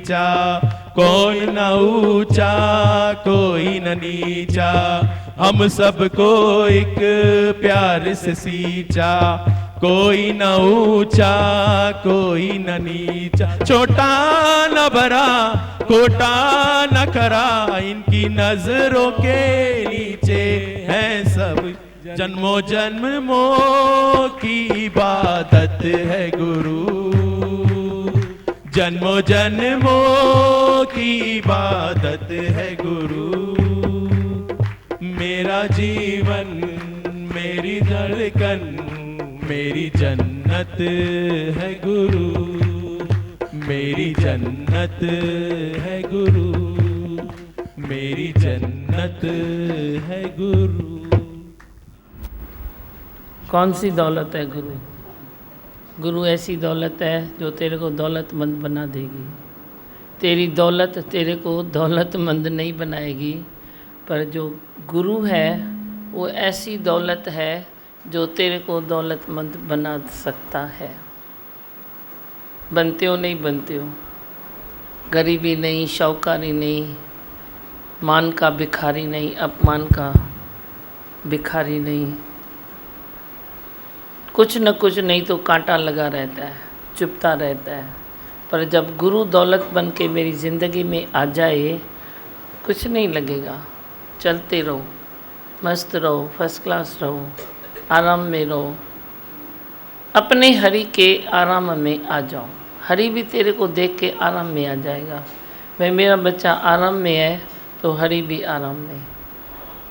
नीचा, कौन न ऊंचा कोई न नीचा, हम सबको एक प्यार से सींचा, कोई न ऊंचा कोई न नीचा, छोटा न बड़ा कोटा न करा, इनकी नजरों के नीचे हैं सब, जन्मों जन्मों की इबादत है गुरु, जन्मों जन्मों की इबादत है गुरु, मेरा जीवन मेरी धड़कन मेरी जन्नत है गुरु, मेरी जन्नत है गुरु, मेरी जन्नत है गुरु। कौन सी दौलत है गुरु? गुरु ऐसी दौलत है जो तेरे को दौलतमंद बना देगी। तेरी दौलत तेरे को दौलतमंद नहीं बनाएगी, पर जो गुरु है वो ऐसी दौलत है जो तेरे को दौलतमंद बना सकता है। बनते हो नहीं बनते हो, गरीबी नहीं, शौकारी नहीं, मान का भिखारी नहीं, अपमान का भिखारी नहीं, कुछ न कुछ नहीं तो कांटा लगा रहता है, चुभता रहता है। पर जब गुरु दौलत बन के मेरी ज़िंदगी में आ जाए, कुछ नहीं लगेगा। चलते रहो, मस्त रहो, फर्स्ट क्लास रहो, आराम में रहो, अपने हरि के आराम में आ जाओ। हरि भी तेरे को देख के आराम में आ जाएगा। भाई मेरा बच्चा आराम में है तो हरि भी आराम में।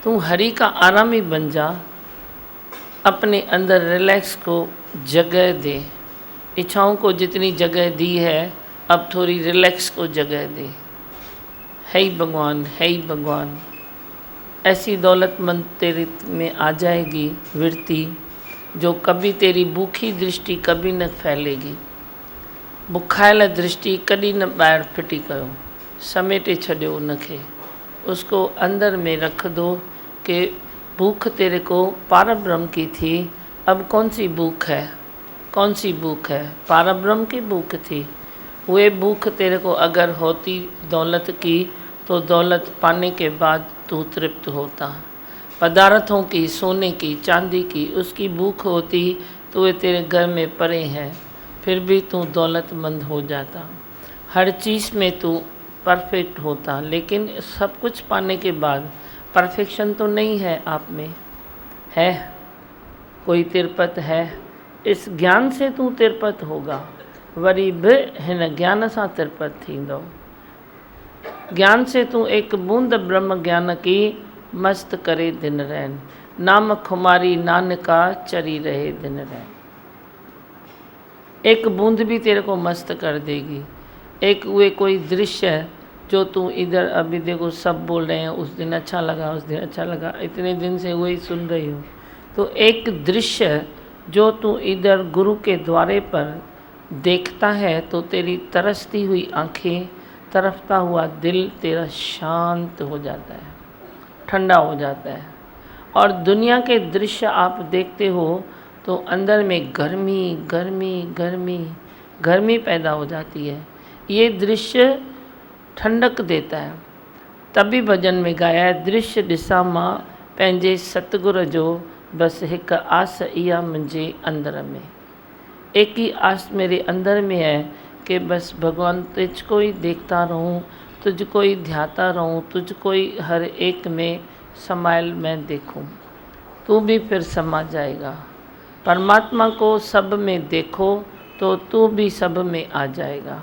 तू हरि का आरामी बन जा, अपने अंदर रिलैक्स को जगह दे। इच्छाओं को जितनी जगह दी है, अब थोड़ी रिलैक्स को जगह दे। है ही भगवान, है ही भगवान। ऐसी दौलतमंद तेरे में आ जाएगी वृत्ति, जो कभी तेरी भूखी दृष्टि कभी न फैलेगी। बुखायल दृष्टि कॾहिं न ॿाहिरि फिटी कयो, समेटे छॾियो उनखे, उसको अंदर में रख दो कि भूख तेरे को पारब्रह्म की थी, अब कौन सी भूख है? कौन सी भूख है? पारब्रह्म की भूख थी। वह भूख तेरे को अगर होती दौलत की, तो दौलत पाने के बाद तू तृप्त होता। पदार्थों की, सोने की, चांदी की उसकी भूख होती तो वे तेरे घर में पड़े हैं, फिर भी तू दौलतमंद हो जाता। हर चीज़ में तू परफेक्ट होता, लेकिन सब कुछ पाने के बाद परफेक्शन तो नहीं है आप में। है कोई तिरपत है, इस ज्ञान से तू तिरपत होगा। वरी बि हिन ज्ञान सां तिरपत थींदो। ज्ञान से तू एक बूंद ब्रह्म ज्ञान की मस्त करे दिन रैन, नाम खुमारी नानका चरी रहे दिन रैन। एक बूंद भी तेरे को मस्त कर देगी। एक वे कोई दृश्य जो तू इधर अभी देखो सब बोल रहे हैं, उस दिन अच्छा लगा, उस दिन अच्छा लगा, इतने दिन से वही सुन रही हो। तो एक दृश्य जो तू इधर गुरु के द्वारे पर देखता है, तो तेरी तरसती हुई आँखें, तरफता हुआ दिल तेरा शांत हो जाता है, ठंडा हो जाता है। और दुनिया के दृश्य आप देखते हो तो अंदर में गर्मी गर्मी गर्मी गर्मी पैदा हो जाती है। ये दृश्य ठंडक देता है। तभी भजन में गाया है, दृश्य ॾिसां मां पंहिंजे सतगुर जो, बस हिक आस इहा मुंहिंजे अंदर में। एक ही आस मेरे अंदर में है कि बस भगवान तुझको ही देखता रहूं, तुझको ही ध्याता रहूं, तुझको ही हर एक में समायल मैं देखूं। तू भी फिर समा जाएगा। परमात्मा को सब में देखो तो तू भी सब में आ जाएगा।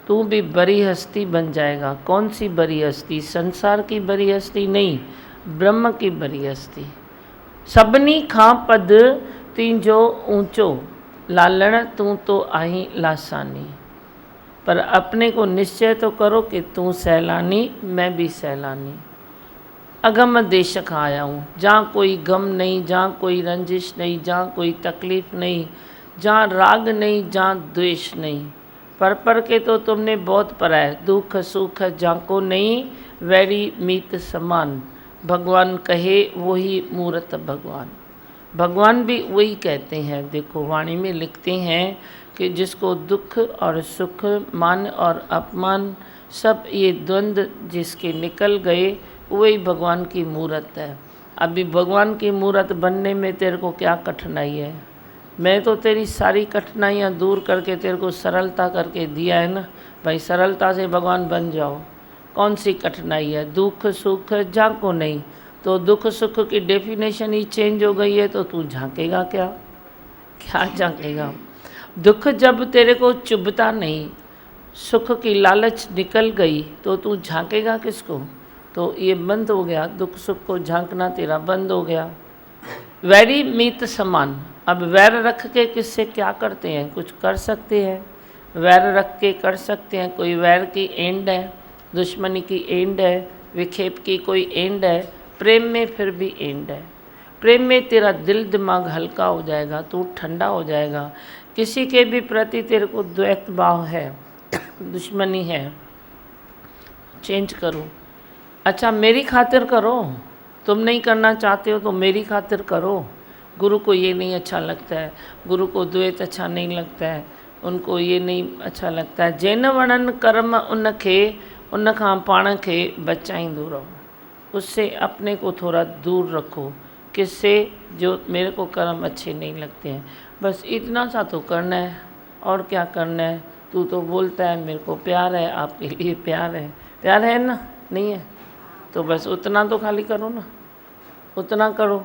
तू भी बड़ी हस्ती बन जाएगा। कौन सी बड़ी हस्ती? संसार की बड़ी हस्ती नहीं, ब्रह्म की बड़ी हस्ती। सभिनी खां पद तुंहिंजो ऊंचो, लालण तू तो आहीं लासानी। पर अपने को निश्चय तो करो कि तू सैलानी, मैं भी सैलानी। अगम देश खां आया हूँ, जहाँ कोई गम नहीं, जहाँ कोई रंजिश नहीं, जहाँ कोई तकलीफ़ नहीं, जहाँ राग नहीं, जहाँ द्वेष नहीं। पर के तो तुमने बहुत परा है, दुख सुख जाको नहीं, वैरी मीत समान। भगवान कहे वही मूरत भगवान। भगवान भी वही कहते हैं। देखो वाणी में लिखते हैं कि जिसको दुख और सुख, मान और अपमान, सब ये द्वंद्व जिसके निकल गए, वही भगवान की मूरत है। अभी भगवान की मूरत बनने में तेरे को क्या कठिनाई है? मैं तो तेरी सारी कठिनाइयाँ दूर करके तेरे को सरलता करके दिया है ना भाई। सरलता से भगवान बन जाओ। कौन सी कठिनाई है? दुख सुख झांको नहीं। तो दुख सुख की डेफिनेशन ही चेंज हो गई है, तो तू झांकेगा क्या? क्या झांकेगा? दुख जब तेरे को चुभता नहीं, सुख की लालच निकल गई, तो तू झांकेगा किसको? तो ये बंद हो गया, दुख सुख को झांकना तेरा बंद हो गया। वैरी मीत समान। अब वैर रख के किससे क्या करते हैं? कुछ कर सकते हैं, वैर रख के कर सकते हैं। कोई वैर की एंड है, दुश्मनी की एंड है, विक्षेप की कोई एंड है। प्रेम में फिर भी एंड है। प्रेम में तेरा दिल दिमाग हल्का हो जाएगा, तू ठंडा हो जाएगा। किसी के भी प्रति तेरे को द्वैत भाव है, दुश्मनी है, चेंज करो। अच्छा मेरी खातिर करो, तुम नहीं करना चाहते हो तो मेरी खातिर करो। गुरु को ये नहीं अच्छा लगता है, गुरु को द्वैत अच्छा नहीं लगता है, उनको ये नहीं अच्छा लगता है। जैन वणन कर्म उनखे, उन खां पाण खे बचाईंदो रहो। उससे अपने को थोड़ा दूर रखो। किससे? जो मेरे को कर्म अच्छे नहीं लगते हैं। बस इतना सा तो करना है, और क्या करना है? तू तो बोलता है मेरे को प्यार है, आपके लिए प्यार है। प्यार है ना? नहीं है तो बस उतना तो खाली करो ना, उतना करो।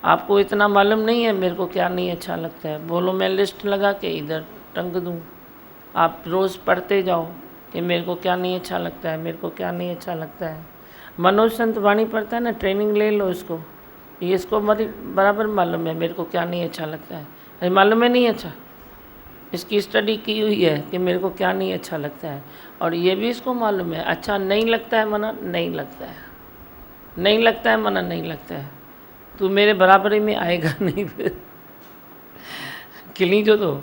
आपको इतना मालूम नहीं है मेरे को क्या नहीं अच्छा लगता है, बोलो मैं लिस्ट लगा के इधर टंग दूँ। आप रोज़ पढ़ते जाओ कि मेरे को क्या नहीं अच्छा लगता है, मेरे को क्या नहीं अच्छा लगता है। मनोज संत वाणी पढ़ता है ना, ट्रेनिंग ले लो इसको। ये इसको बराबर मालूम है मेरे को क्या नहीं अच्छा लगता है। अरे मालूम है नहीं अच्छा, इसकी स्टडी की हुई है कि मेरे को क्या नहीं अच्छा लगता है। और ये भी इसको मालूम है अच्छा नहीं लगता है मना नहीं लगता है, नहीं लगता है मना नहीं लगता है। तू मेरे बराबरी में आएगा नहीं फिर। किली जो तो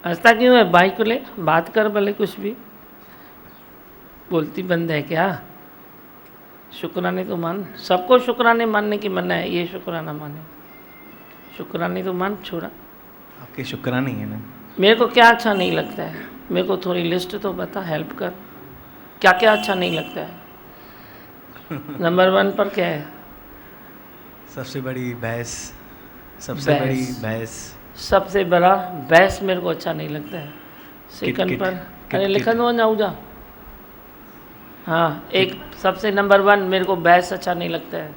हंसता क्यों है? भाई को ले बात कर, भले कुछ भी बोलती बंद है क्या? शुक्राने तो मान, सबको शुक्राने मानने की मना है, ये शुक्राना माने। शुक्राने तो मान, छोड़ा। आपके शुक्राने है ना। मेरे को क्या अच्छा नहीं लगता है? मेरे को थोड़ी लिस्ट तो बता, हेल्प कर। क्या क्या अच्छा नहीं लगता है? नंबर 1 पर क्या है? सबसे बड़ी बहस, सबसे बड़ी बहस, सबसे बड़ा बहस मेरे को अच्छा नहीं लगता है। सेकंड किट, पर किट, अरे किट, लिखा दो जाऊँ जा। हाँ, एक सबसे नंबर 1 मेरे को बहस अच्छा नहीं लगता है।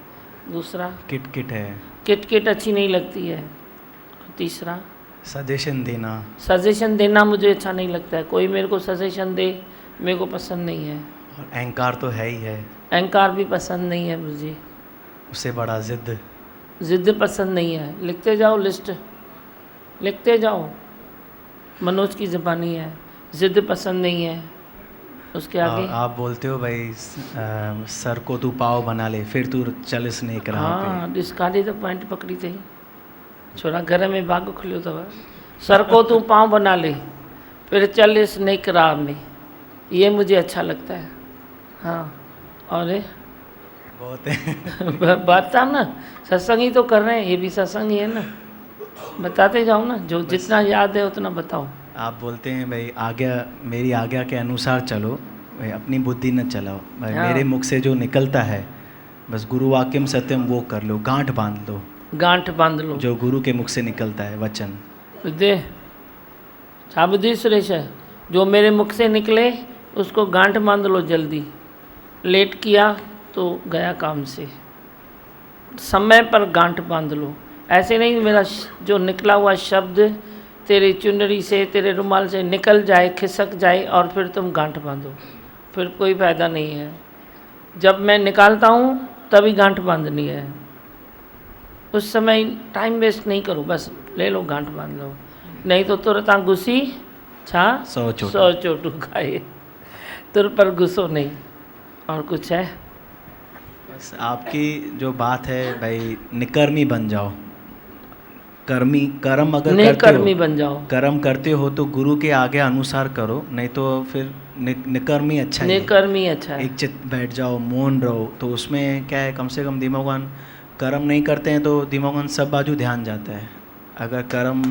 दूसरा किट किट है। किट किट अच्छी नहीं लगती है। तीसरा सजेशन देना, सजेशन देना मुझे अच्छा नहीं लगता है। कोई मेरे को सजेशन दे मेरे को पसंद नहीं है। और अहंकार तो है ही है। अहंकार भी पसंद नहीं है मुझे। उससे बड़ा जिद, जिद पसंद नहीं है। लिखते जाओ लिस्ट, लिखते जाओ। मनोज की ज़बानी है, जिद पसंद नहीं है। उसके आगे आप बोलते हो भाई सर को तू पाव बना ले, फिर तू चल स्नेक रहा हाँ डिस्काली तो पॉइंट पकड़ी थी। छोरा घर में बाग खुलियो अथव। सर को तू पाँव बना ले फिर चल स्नेक राह में, ये मुझे अच्छा लगता है। हाँ और बहुत है। बात था ना, सत्संग ही तो कर रहे हैं, ये भी सत्संग ही है ना। बताते जाओ ना, जो जितना याद है उतना बताओ। आप बोलते हैं भाई आज्ञा, मेरी आज्ञा के अनुसार चलो भाई, अपनी बुद्धि न चलाओ भाई। हाँ। मेरे मुख से जो निकलता है बस गुरु वाक्यम सत्यम वो कर लो, गांठ बांध लो। गांठ बांध लो जो गुरु के मुख से निकलता है वचन। दे छाबदी सुरेश है, जो मेरे मुख से निकले उसको गांठ बांध लो जल्दी। लेट किया तो गया काम से। समय पर गांठ बांध लो। ऐसे नहीं मेरा जो निकला हुआ शब्द तेरी चुनरी से, तेरे रुमाल से निकल जाए, खिसक जाए और फिर तुम गांठ बांधो, फिर कोई फ़ायदा नहीं है। जब मैं निकालता हूँ तभी गांठ बांधनी है। उस समय टाइम वेस्ट नहीं करो, बस ले लो गांठ बांध लो। नहीं तो तुरंत घुसी छा 100 चोटू खाए। तुर पर घुसो नहीं। और कुछ है? बस आपकी जो बात है भाई, निकर्मी बन जाओ। कर्मी कर्म अगर करते निकर्मी हो, बन जाओ। कर्म करते हो तो गुरु के आगे अनुसार करो, नहीं तो फिर निकर्मी अच्छा ही है। निकर्मी अच्छा है। एक चित बैठ जाओ, मौन रहो, तो उसमें क्या है, कम से कम दिमागवान कर्म नहीं करते हैं तो दिमागवान सब बाजू ध्यान जाता है। अगर कर्म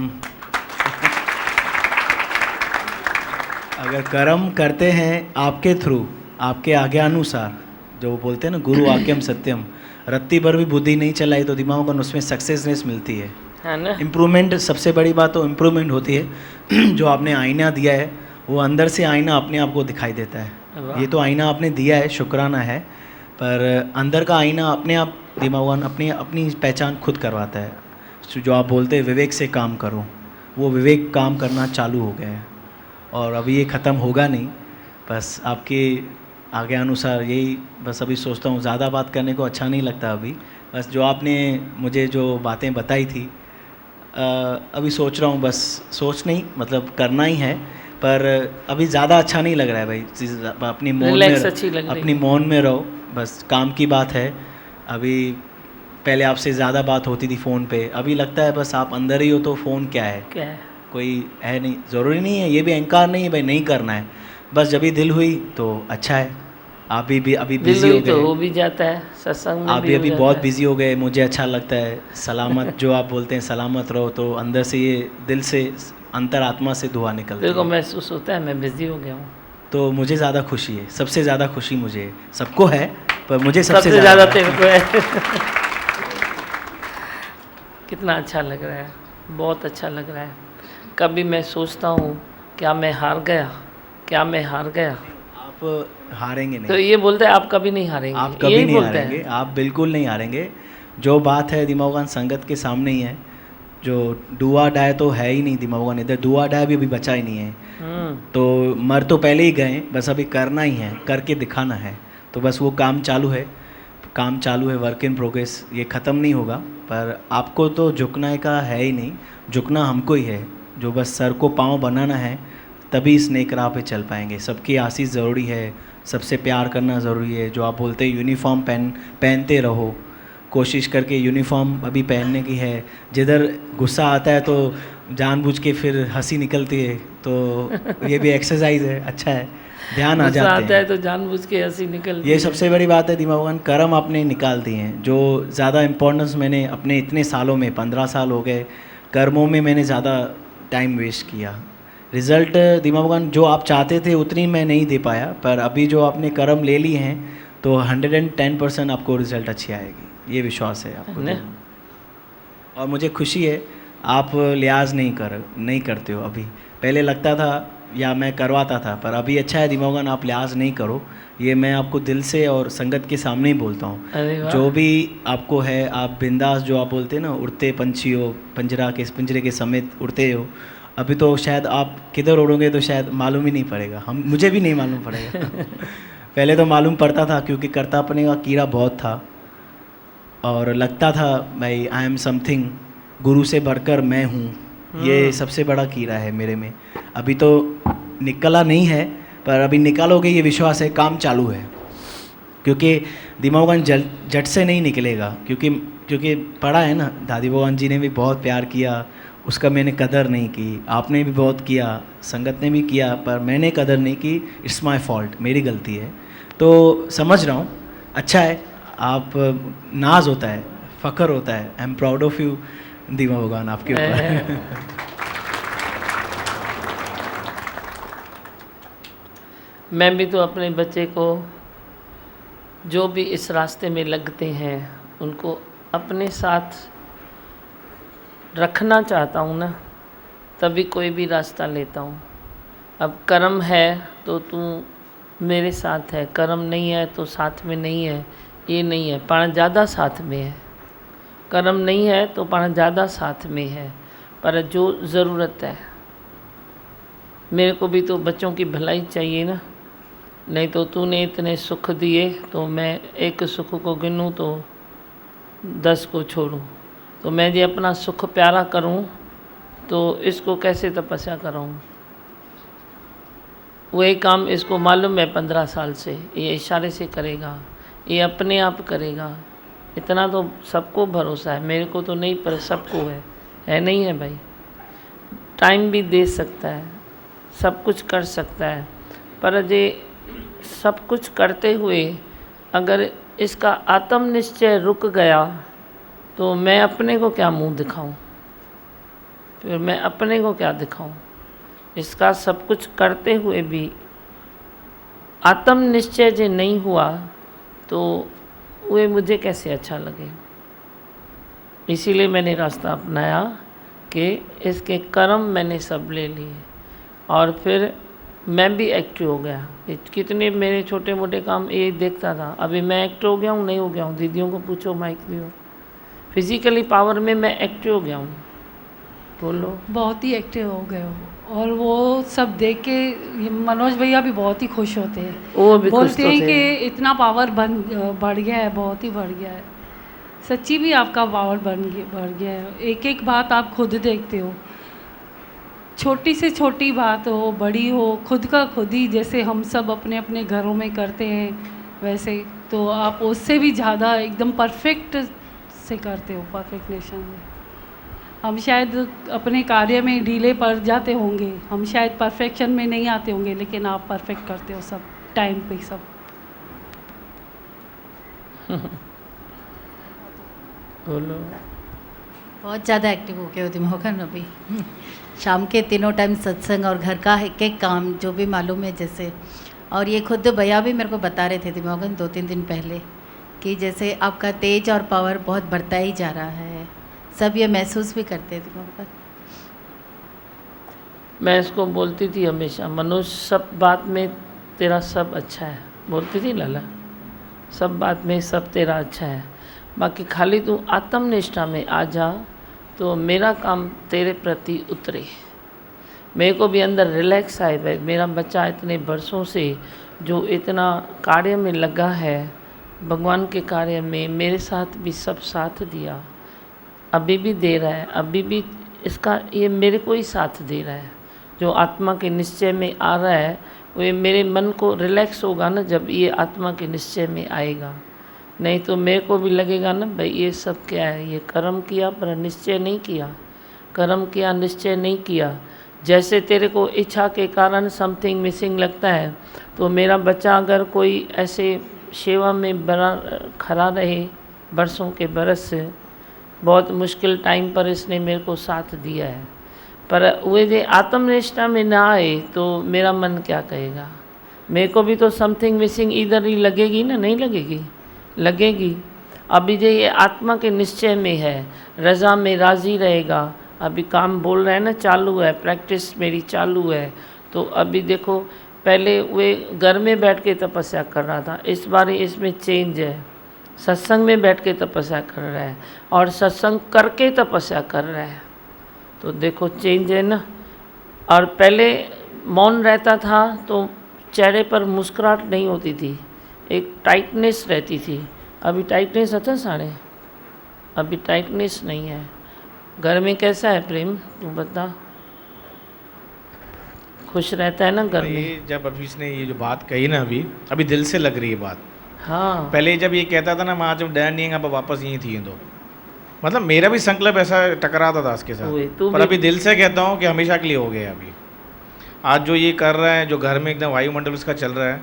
अगर कर्म करते हैं आपके थ्रू, आपके आज्ञानुसार, जो बोलते हैं ना गुरु आज्ञम सत्यम, रत्ती भर भी बुद्धि नहीं चलाई तो दिमाग को उसमें सक्सेसनेस मिलती है ना। इम्प्रूवमेंट। सबसे बड़ी बात तो इम्प्रूवमेंट होती है। जो आपने आईना दिया है वो अंदर से आईना अपने आप को दिखाई देता है। वाह। ये तो आईना आपने दिया है, शुक्राना है, पर अंदर का आईना अपने आप दिमाग अपनी अपनी पहचान खुद करवाता है। जो आप बोलते हैं विवेक से काम करो, वो विवेक काम करना चालू हो गया है और अभी ये ख़त्म होगा नहीं। बस आपके आगे अनुसार यही बस अभी सोचता हूँ, ज़्यादा बात करने को अच्छा नहीं लगता अभी। बस जो आपने मुझे जो बातें बताई थी अभी सोच रहा हूँ, बस सोच नहीं मतलब करना ही है, पर अभी ज़्यादा अच्छा नहीं लग रहा है भाई। अपनी मौन रिलैक्स में अच्छी लग रही अपनी है। मौन में रहो, बस काम की बात है। अभी पहले आपसे ज़्यादा बात होती थी फ़ोन पे, अभी लगता है बस आप अंदर ही हो तो फ़ोन क्या है, क्या है? कोई है नहीं। ज़रूरी नहीं है, ये भी अहंकार नहीं है भाई नहीं करना है, बस जब भी दिल हुई तो अच्छा है। आप भी अभी दिल बिज़ी हो हुई तो गए, हो भी जाता है, सत्संग में आप भी भी हो अभी जाता बहुत है। बिज़ी हो गए, मुझे अच्छा लगता है। सलामत जो आप बोलते हैं सलामत रहो, तो अंदर से ये दिल से अंतरात्मा से दुआ निकलती तेरे को है। महसूस होता है मैं बिजी हो गया हूँ। तो मुझे ज़्यादा खुशी है, सबसे ज़्यादा खुशी मुझे है। सबको है पर मुझे सबसे सबसे ज़्यादा है। तेरे को है। कितना अच्छा लग रहा है, बहुत अच्छा लग रहा है। कभी मैं सोचता हूँ क्या मैं हार गया, क्या मैं हार गया, आप हारेंगे तो नहीं, ये बोलते हैं आप कभी नहीं हारेंगे, आप कभी यही नहीं बोलते हारेंगे, हैं। आप बिल्कुल नहीं हारेंगे। जो बात है दिमागान संगत के सामने ही है। जो डुआ डाय तो है ही नहीं दिमागान, इधर डुआ डाय भी अभी बचा ही नहीं है। तो मर तो पहले ही गए, बस अभी करना ही है, करके दिखाना है। तो बस वो काम चालू है, काम चालू है, वर्क इन प्रोग्रेस, ये ख़त्म नहीं होगा। पर आपको तो झुकना का है ही नहीं, झुकना हमको ही है। जो बस सर को पाँव बनाना है, तभी इस नेक राह पे चल पाएंगे। सबकी आशीष ज़रूरी है, सबसे प्यार करना ज़रूरी है। जो आप बोलते हैं यूनिफॉर्म पहनते रहो, कोशिश करके यूनिफॉर्म अभी पहनने की है। जिधर गुस्सा आता है तो जानबूझ के फिर हंसी निकलती है, तो ये भी एक्सरसाइज है, अच्छा है, ध्यान आ गुस्सा जाते आता हैं। है तो जानबूझ के हंसी निकलती ये है। सबसे बड़ी बात है दिमागन, कर्म आपने निकाल दिए हैं। जो ज़्यादा इम्पोर्टेंस मैंने अपने इतने सालों में 15 साल हो गए, कर्मों में मैंने ज़्यादा टाइम वेस्ट किया। रिज़ल्ट दिमागन जो आप चाहते थे उतनी मैं नहीं दे पाया, पर अभी जो आपने कर्म ले लिए हैं तो 110% आपको रिज़ल्ट अच्छी आएगी, ये विश्वास है आपको है दिल में। और मुझे खुशी है आप लिहाज नहीं करते हो अभी। पहले लगता था या मैं करवाता था, पर अभी अच्छा है दिमागन आप लिहाज नहीं करो। ये मैं आपको दिल से और संगत के सामने ही बोलता हूँ। अरे वाह। जो भी आपको है, आप बिंदास, जो आप बोलते हैं ना उड़ते पंछी हो, पिंजरे के समेत उड़ते हो। अभी तो शायद आप किधर उड़ोगे तो शायद मालूम ही नहीं पड़ेगा, मुझे भी नहीं मालूम पड़ेगा। पहले तो मालूम पड़ता था क्योंकि करतापने का कीड़ा बहुत था और लगता था भाई आई एम समथिंग, गुरु से बढ़कर मैं हूँ। ये सबसे बड़ा कीड़ा है मेरे में। अभी तो निकला नहीं है, पर अभी निकालोगे ये विश्वास है, काम चालू है। क्योंकि दिमागन झट से नहीं निकलेगा, क्योंकि पढ़ा है ना, दादी भगवान जी ने भी बहुत प्यार किया, उसका मैंने कदर नहीं की। आपने भी बहुत किया, संगत ने भी किया, पर मैंने कदर नहीं की। इट्स माय फॉल्ट, मेरी गलती है। तो समझ रहा हूँ, अच्छा है, आप नाज होता है, फ़ख्र होता है। I am proud of you दीमा भगवान, आपके ऊपर। मैं भी तो अपने बच्चे को, जो भी इस रास्ते में लगते हैं उनको अपने साथ रखना चाहता हूँ ना, तभी कोई भी रास्ता लेता हूँ। अब कर्म है तो तू मेरे साथ है, कर्म नहीं है तो साथ में नहीं है, ये नहीं है। पाण ज़्यादा साथ में है, कर्म नहीं है तो पाण ज़्यादा साथ में है। पर जो ज़रूरत है, मेरे को भी तो बच्चों की भलाई चाहिए ना। नहीं तो तूने इतने सुख दिए तो मैं एक सुख को गिनूँ तो 10 को छोड़ूँ। तो मैं ये अपना सुख प्यारा करूँ तो इसको कैसे तपस्या करूँ। वही काम इसको मालूम है 15 साल से, ये इशारे से करेगा, ये अपने आप करेगा। इतना तो सबको भरोसा है, मेरे को तो नहीं, पर सबको है नहीं है भाई। टाइम भी दे सकता है, सब कुछ कर सकता है, पर ये सब कुछ करते हुए अगर इसका आत्म निश्चय रुक गया तो मैं अपने को क्या मुंह दिखाऊं, फिर मैं अपने को क्या दिखाऊं। इसका सब कुछ करते हुए भी आत्म निश्चय जे नहीं हुआ तो वे मुझे कैसे अच्छा लगे। इसीलिए मैंने रास्ता अपनाया कि इसके कर्म मैंने सब ले लिए और फिर मैं भी एक्टिव हो गया। कितने मेरे छोटे मोटे काम ये देखता था, अभी मैं एक्टिव हो गया हूँ, नहीं हो गया हूँ, दीदियों को पूछो, माइक दियो, फिजिकली पावर में मैं एक्टिव हो गया हूँ। बोलो। बहुत ही एक्टिव हो गए हो और वो सब देख के ये मनोज भैया भी बहुत ही खुश होते हैं। वो भी खुश बोलते तो हैं थे। कि इतना पावर बढ़ गया है, बहुत ही बढ़ गया है। सच्ची भी आपका पावर बढ़ गया है। एक एक बात आप खुद देखते हो, छोटी से छोटी बात हो बड़ी हो, खुद का खुद ही जैसे हम सब अपने अपने घरों में करते हैं वैसे, तो आप उससे भी ज़्यादा एकदम परफेक्ट से करते हो, परफेक्शनेशन में। हम शायद अपने कार्य में ढीले पड़ जाते होंगे, हम शायद परफेक्शन में नहीं आते होंगे, लेकिन आप परफेक्ट करते हो सब टाइम पे सब। बोलो। बहुत ज़्यादा एक्टिव हो गए हो दिमागन अभी। शाम के तीनों टाइम सत्संग और घर का एक एक काम जो भी मालूम है जैसे, और ये खुद भैया भी मेरे को बता रहे थे दिमागन 2-3 दिन पहले कि जैसे आपका तेज और पावर बहुत बढ़ता ही जा रहा है, सब ये महसूस भी करते हैं दिमागन। मैं इसको बोलती थी हमेशा, मनोज सब बात में तेरा सब अच्छा है, बोलती थी लाला, सब बात में सब तेरा अच्छा है, बाकी खाली तू आत्मनिष्ठा में आ जा तो मेरा काम तेरे प्रति उतरे। मेरे को भी अंदर रिलैक्स आए, भाई मेरा बच्चा इतने बरसों से जो इतना कार्य में लगा है, भगवान के कार्य में मेरे साथ भी सब साथ दिया, अभी भी दे रहा है, अभी भी इसका ये मेरे को ही साथ दे रहा है। जो आत्मा के निश्चय में आ रहा है वो मेरे मन को रिलैक्स होगा ना जब ये आत्मा के निश्चय में आएगा, नहीं तो मेरे को भी लगेगा ना भाई ये सब क्या है, ये कर्म किया पर निश्चय नहीं किया, कर्म किया निश्चय नहीं किया। जैसे तेरे को इच्छा के कारण समथिंग मिसिंग लगता है, तो मेरा बच्चा अगर कोई ऐसे सेवा में बना खड़ा रहे बरसों के बरस से, बहुत मुश्किल टाइम पर इसने मेरे को साथ दिया है, पर वे जो आत्मनिष्ठा में ना आए तो मेरा मन क्या कहेगा। मेरे को भी तो समथिंग मिसिंग इधर ही लगेगी ना, नहीं लगेगी, लगेगी। अभी जो ये आत्मा के निश्चय में है, रज़ा में राज़ी रहेगा, अभी काम बोल रहे हैं ना, चालू है, प्रैक्टिस मेरी चालू है। तो अभी देखो, पहले वे घर में बैठ के तपस्या कर रहा था, इस बार इसमें चेंज है, सत्संग में बैठ के तपस्या कर रहा है और सत्संग करके तपस्या कर रहा है। तो देखो चेंज है ना। और पहले मौन रहता था तो चेहरे पर मुस्कुराहट नहीं होती थी, एक टाइटनेस रहती थी। अभी टाइटनेस आता सारे, अभी टाइटनेस नहीं है। घर में कैसा है प्रेम, तू बता। खुश रहता है ना घर में। ये जब अभी इसने ये जो बात कही ना, अभी दिल से लग रही है बात। हाँ, पहले जब ये कहता था ना, मैं आज जब डर नहीं अब वापस यहीं थी, तो मतलब मेरा भी संकल्प ऐसा टकराता था उसके वही, साथ, तू पर भी- अभी दिल से कहता हूँ कि हमेशा के लिए हो गया। अभी आज जो ये कर रहा है, जो घर में एकदम वायुमंडल उसका चल रहा है,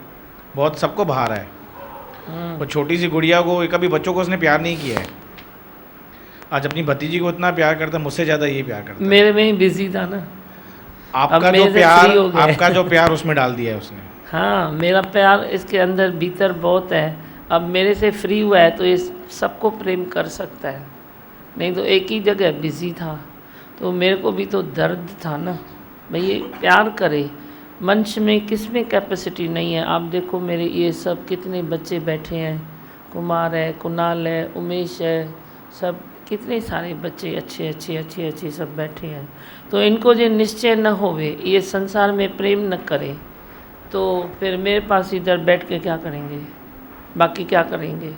बहुत सबको भा रहा है। और छोटी सी गुड़िया को, कभी बच्चों को उसने प्यार नहीं किया है, आज अपनी भतीजी को इतना प्यार करता है, मुझसे ज़्यादा ये प्यार करता है। मेरे में ही बिजी था ना। आपका अब जो मेरे से प्यार, free हो गया है। आपका जो प्यार उसमें डाल दिया है उसने। हाँ, मेरा प्यार इसके अंदर भीतर बहुत है। अब मेरे से फ्री हुआ है तो ये सबको प्रेम कर सकता है, नहीं तो एक ही जगह बिजी था। तो मेरे को भी तो दर्द था ना भाई, ये प्यार करे। मंच में किस में कैपेसिटी नहीं है। आप देखो मेरे ये सब कितने बच्चे बैठे हैं, कुमार है, कुणाल है, उमेश है, सब कितने सारे बच्चे अच्छे अच्छे अच्छे अच्छे सब बैठे हैं। तो इनको जो निश्चय न होवे, ये संसार में प्रेम न करे, तो फिर मेरे पास इधर बैठ के क्या करेंगे, बाकी क्या करेंगे।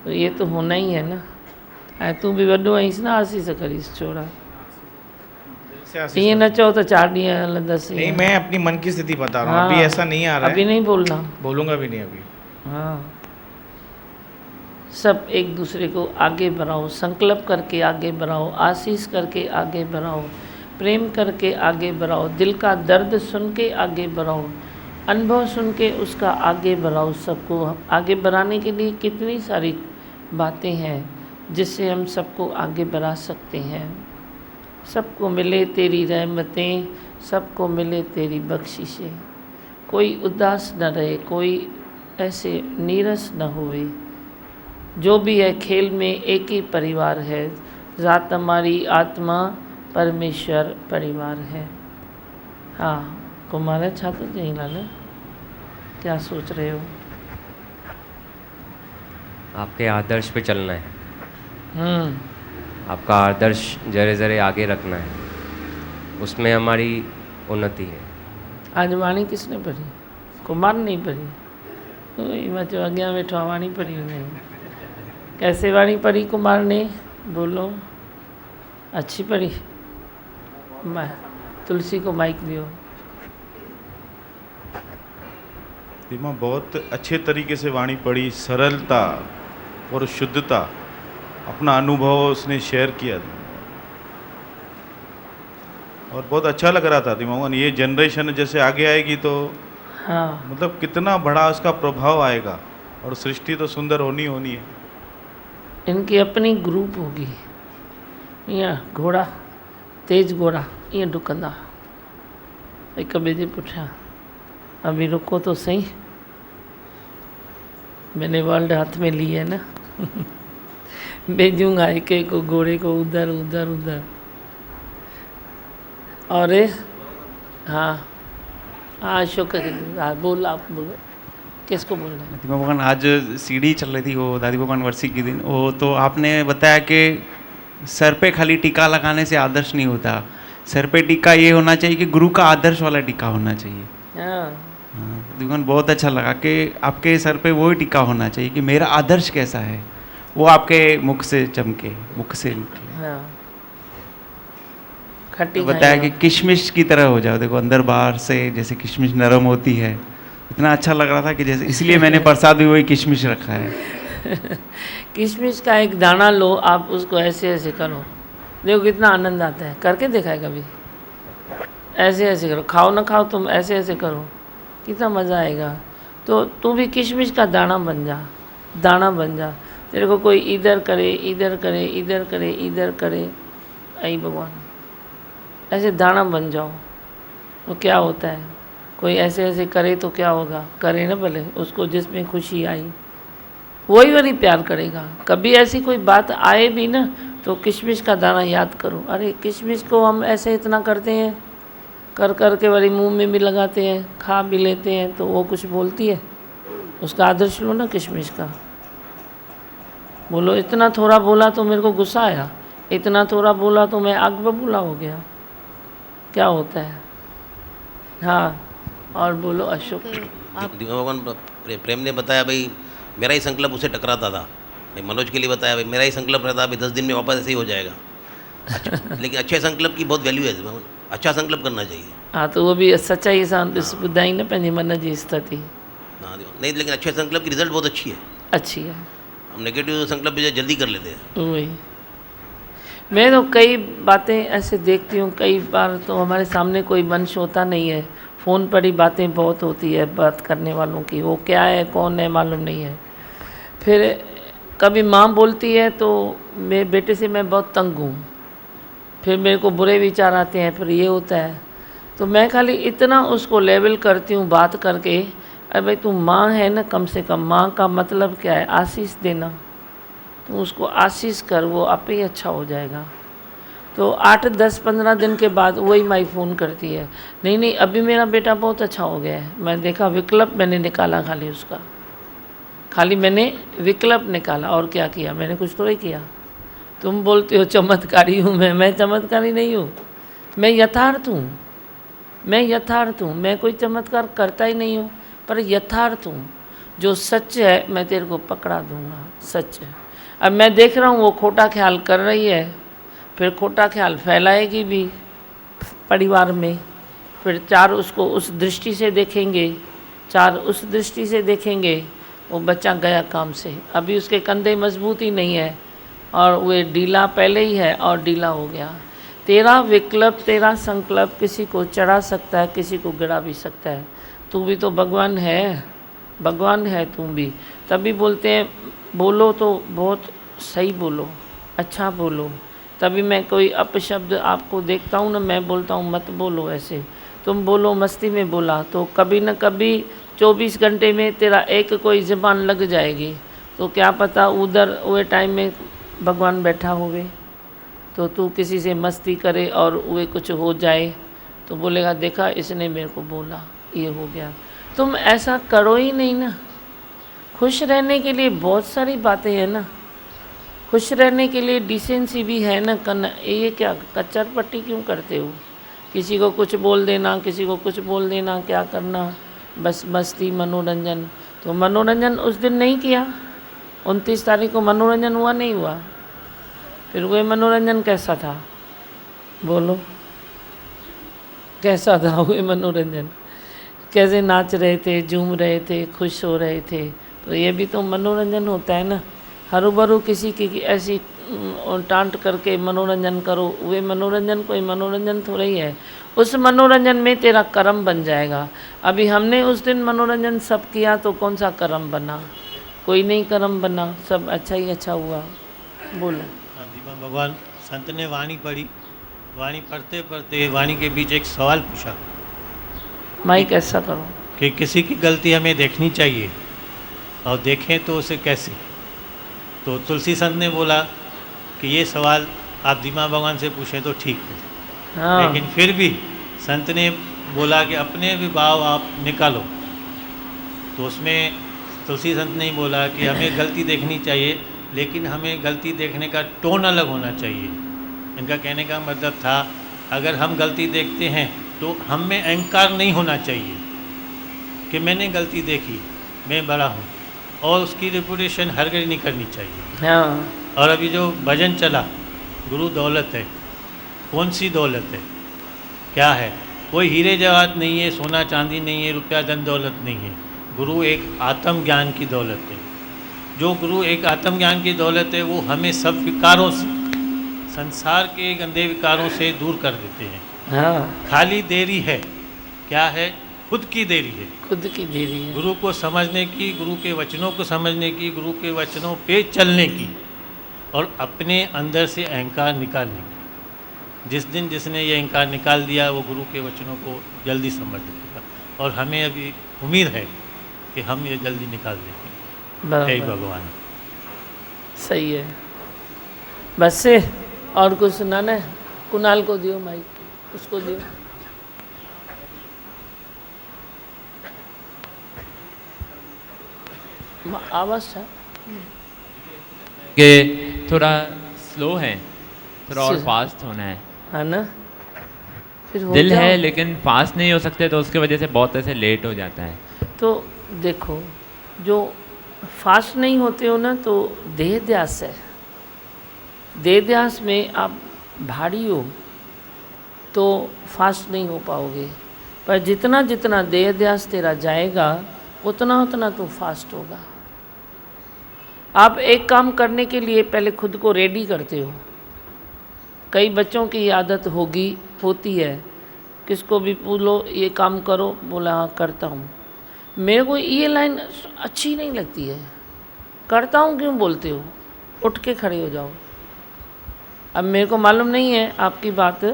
तो ये तो होना ही है ना। तू भी वॾो आहींसि ना, आसीस करीस छोड़ा। से आशीष ये न करता चो तो 4 ॾींहं हलंदसि। हूं। नहीं, मैं अपनी मन की स्थिति बता रहा हूँ। अभी हाँ, ऐसा नहीं आ रहा अभी है, नहीं बोलना। बोलूँगा भी नहीं अभी। हाँ, सब एक दूसरे को आगे बढ़ाओ, संकल्प करके आगे बढ़ाओ, आशीष करके आगे बढ़ाओ, प्रेम करके आगे बढ़ाओ, दिल का दर्द सुन के आगे बढ़ाओ, अनुभव सुन के उसका आगे बढ़ाओ। सबको आगे बढ़ाने के लिए कितनी सारी बातें हैं जिससे हम सबको आगे बढ़ा सकते हैं। सबको मिले तेरी रहमतें, सबको मिले तेरी बख्शिशें, कोई उदास न रहे, कोई ऐसे नीरस न हुए। जो भी है खेल में एक ही परिवार है, ज़ात हमारी आत्मा परमेश्वर परिवार है। हाँ कुमार छात्र जय लाला, क्या सोच रहे हो? आपके आदर्श पे चलना है। आपका आदर्श जरे जरे आगे रखना है, उसमें हमारी उन्नति है। आज वाणी किसने पढ़ी? कुमार नहीं पढ़ी? ओए बच्चों अज्ञा बैठो, वाणी पढ़ी नहीं। कैसे वाणी पढ़ी कुमार ने? बोलो। अच्छी पढ़ी? तुलसी को माइक दियो। दीमा बहुत अच्छे तरीके से वाणी पढ़ी, सरलता और शुद्धता, अपना अनुभव उसने शेयर किया और बहुत अच्छा लग रहा था दीमावन। ये जनरेशन जैसे आगे आएगी तो हाँ मतलब कितना बड़ा उसका प्रभाव आएगा, और सृष्टि तो सुंदर होनी होनी है। इनकी अपनी ग्रुप होगी। ईअं घोड़ा तेज घोड़ा ईअं डुकंदा हिक ॿिए जे पुठियां। अभी रुको तो सही, मैंने वर्ल्ड हाथ में ली है ना। भेजूंगा एक एक को घोड़े को उधर उधर उधर। और हाँ हाँ अशोक हाँ बोल, आप बोलो किसको बोल रहे हैं? दादी भगवान आज सीढ़ी चल रही थी वो दादी भगवान वर्षी के दिन, वो तो आपने बताया कि सर पे खाली टीका लगाने से आदर्श नहीं होता, सर पे टीका ये होना चाहिए कि गुरु का आदर्श वाला टीका होना चाहिए। हाँ दादी भगवान बहुत अच्छा लगा कि आपके सर पे वही टीका होना चाहिए कि मेरा आदर्श कैसा है, वो आपके मुख से चमके, मुख से निकले। हाँ खट्टी तो बताया कि किशमिश की तरह हो जाओ, देखो अंदर बाहर से जैसे किशमिश नरम होती है, इतना अच्छा लग रहा था कि जैसे, इसलिए मैंने प्रसाद भी वही किशमिश रखा है। किशमिश का एक दाना लो, आप उसको ऐसे ऐसे करो, देखो कितना आनंद आता है। करके देखा है कभी? ऐसे ऐसे करो, खाओ ना खाओ तुम ऐसे ऐसे करो, कितना मज़ा आएगा। तो तू भी किशमिश का दाना बन जा, दाना बन जा। तेरे को कोई इधर करे इधर करे इधर करे इधर करे, आई भगवान ऐसे दाना बन जाओ। तो क्या होता है, कोई ऐसे ऐसे करे तो क्या होगा? करे ना भले, उसको जिसमें खुशी आई वही वाली प्यार करेगा। कभी ऐसी कोई बात आए भी ना तो किशमिश का दाना याद करो। अरे किशमिश को हम ऐसे इतना करते हैं, कर कर के वाली मुंह में भी लगाते हैं, खा भी लेते हैं, तो वो कुछ बोलती है, उसका आदर्श लो ना किशमिश का। बोलो इतना थोड़ा बोला तो मेरे को गुस्सा आया, इतना थोड़ा बोला तो मैं आग बबूला हो गया, क्या होता है? हाँ और बोलो अशोक। भगवान प्रेम ने बताया भाई मेरा ही संकल्प उसे टकराता था, भाई मनोज के लिए बताया भाई मेरा ही संकल्प रहता भाई 10 दिन में वापस ऐसे ही हो जाएगा। लेकिन अच्छे संकल्प की बहुत वैल्यू है, अच्छा संकल्प करना चाहिए। हाँ तो वो भी सच्चाई सां ॿुधाई न पंहिंजे मन जी स्थिति। हाँ नहीं, लेकिन अच्छे संकल्प की रिजल्ट बहुत अच्छी है। अच्छी है। हम नेगेटिव संकल्प भी जल्दी कर लेते हैं। वही मैं तो कई बातें ऐसे देखती हूँ, कई बार तो हमारे सामने कोई वंश होता नहीं है, फ़ोन पर ही बातें बहुत होती है बात करने वालों की, वो क्या है कौन है मालूम नहीं है। फिर कभी माँ बोलती है तो मेरे बेटे से मैं बहुत तंग हूँ, फिर मेरे को बुरे विचार आते हैं, फिर ये होता है। तो मैं खाली इतना उसको लेवल करती हूँ बात करके, अरे भाई तू माँ है ना, कम से कम माँ का मतलब क्या है? आशीष देना। तो उसको आशीष कर, वो आप ही अच्छा हो जाएगा। तो 8, 10, 15 दिन के बाद वही माई फ़ोन करती है, नहीं नहीं अभी मेरा बेटा बहुत अच्छा हो गया है। मैं देखा विकल्प मैंने निकाला, खाली उसका, खाली मैंने विकल्प निकाला, और क्या किया? मैंने कुछ तो नहीं किया। तुम बोलते हो चमत्कारी हूँ मैं चमत्कारी नहीं हूँ, मैं यथार्थ हूँ, मैं यथार्थ हूँ, मैं कोई चमत्कार करता ही नहीं हूँ, पर यथार्थ हूँ। जो सच है मैं तेरे को पकड़ा दूँगा, सच है। अब मैं देख रहा हूँ वो खोटा ख्याल कर रही है, फिर खोटा ख्याल फैलाएगी भी परिवार में, फिर 4 उसको उस दृष्टि से देखेंगे, 4 उस दृष्टि से देखेंगे, वो बच्चा गया काम से। अभी उसके कंधे मजबूत ही नहीं है और वे ढीला पहले ही है और ढीला हो गया। तेरा विकल्प, तेरा संकल्प किसी को चढ़ा सकता है, किसी को गिरा भी सकता है। तू भी तो भगवान है, भगवान है तू भी। तभी बोलते हैं बोलो तो बहुत सही बोलो, अच्छा बोलो, तभी मैं कोई अपशब्द आपको देखता हूँ ना, मैं बोलता हूँ मत बोलो ऐसे, तुम बोलो मस्ती में बोला तो कभी न कभी 24 घंटे में तेरा एक कोई ज़बान लग जाएगी, तो क्या पता उधर वो टाइम में भगवान बैठा होवे, तो तू किसी से मस्ती करे और वे कुछ हो जाए तो बोलेगा देखा इसने मेरे को बोला, ये हो गया। तुम ऐसा करो ही नहीं ना। खुश रहने के लिए बहुत सारी बातें हैं ना, खुश रहने के लिए डिसेंसी भी है ना। ये क्या कच्चर पट्टी क्यों करते हो? किसी को कुछ बोल देना, किसी को कुछ बोल देना, क्या करना, बस मस्ती मनोरंजन। तो मनोरंजन उस दिन नहीं किया, 29 तारीख को मनोरंजन हुआ नहीं हुआ? फिर वह मनोरंजन कैसा था बोलो, कैसा था वह मनोरंजन? कैसे नाच रहे थे, झूम रहे थे, खुश हो रहे थे, तो ये भी तो मनोरंजन होता है ना। हरूबरू किसी की ऐसी टांट करके मनोरंजन करो, वे मनोरंजन कोई मनोरंजन थोड़ा ही है। उस मनोरंजन में तेरा कर्म बन जाएगा। अभी हमने उस दिन मनोरंजन सब किया तो कौन सा कर्म बना? कोई नहीं कर्म बना, सब अच्छा ही अच्छा हुआ। बोलो। भगवान संत ने वाणी पढ़ी, वाणी पढ़ते पढ़ते वाणी के बीच एक सवाल पूछा, माइक ऐसा करो कि किसी की गलती हमें देखनी चाहिए और देखें तो उसे कैसे। तो तुलसी संत ने बोला कि ये सवाल आप दीमा भगवान से पूछें तो ठीक है, हाँ। लेकिन फिर भी संत ने बोला कि अपने भी भाव आप निकालो। तो उसमें तुलसी संत ने बोला कि हमें गलती देखनी चाहिए, लेकिन हमें गलती देखने का टोन अलग होना चाहिए। इनका कहने का मतलब था, अगर हम गलती देखते हैं तो हम में अहंकार नहीं होना चाहिए कि मैंने गलती देखी, मैं बड़ा हूँ, और उसकी रिपुटेशन हर घड़ी नहीं करनी चाहिए। हाँ। और अभी जो भजन चला, गुरु दौलत है, कौन सी दौलत है, क्या है? कोई हीरे जवाहरात नहीं है, सोना चांदी नहीं है, रुपया धन दौलत नहीं है। गुरु एक आत्मज्ञान की दौलत है। जो गुरु एक आत्मज्ञान की दौलत है, वो हमें सब विकारों से, संसार के गंदे विकारों से दूर कर देते हैं। हाँ। खाली देरी है, क्या है? खुद की देरी है, खुद की देरी है। गुरु को समझने की, गुरु के वचनों को समझने की, गुरु के वचनों पे चलने की, और अपने अंदर से अहंकार निकालने की। जिस दिन जिसने ये अहंकार निकाल दिया, वो गुरु के वचनों को जल्दी समझ लेगा, और हमें अभी उम्मीद है कि हम ये जल्दी निकाल देंगे। जय भगवान। सही है। बस से और कुछ सुनाना है? कुणाल को दियो माइक, उसको दियो। आवाज़ था कि थोड़ा स्लो है, थोड़ा और फास्ट होना है ना? फिर हो दिल जाओ। है लेकिन फास्ट नहीं हो सकते, तो उसके वजह से बहुत ऐसे लेट हो जाता है। तो देखो, जो फास्ट नहीं होते हो ना, तो देह ध्यास है। देह ध्यास में आप भारी हो तो फास्ट नहीं हो पाओगे, पर जितना जितना देह ध्यास तेरा जाएगा उतना उतना तो फास्ट होगा। आप एक काम करने के लिए पहले खुद को रेडी करते हो। कई बच्चों की आदत होती है, किसको भी पूछो ये काम करो, बोला हाँ करता हूँ। मेरे को ये लाइन अच्छी नहीं लगती है, करता हूँ क्यों बोलते हो, उठ के खड़े हो जाओ। अब मेरे को मालूम नहीं है आपकी बात,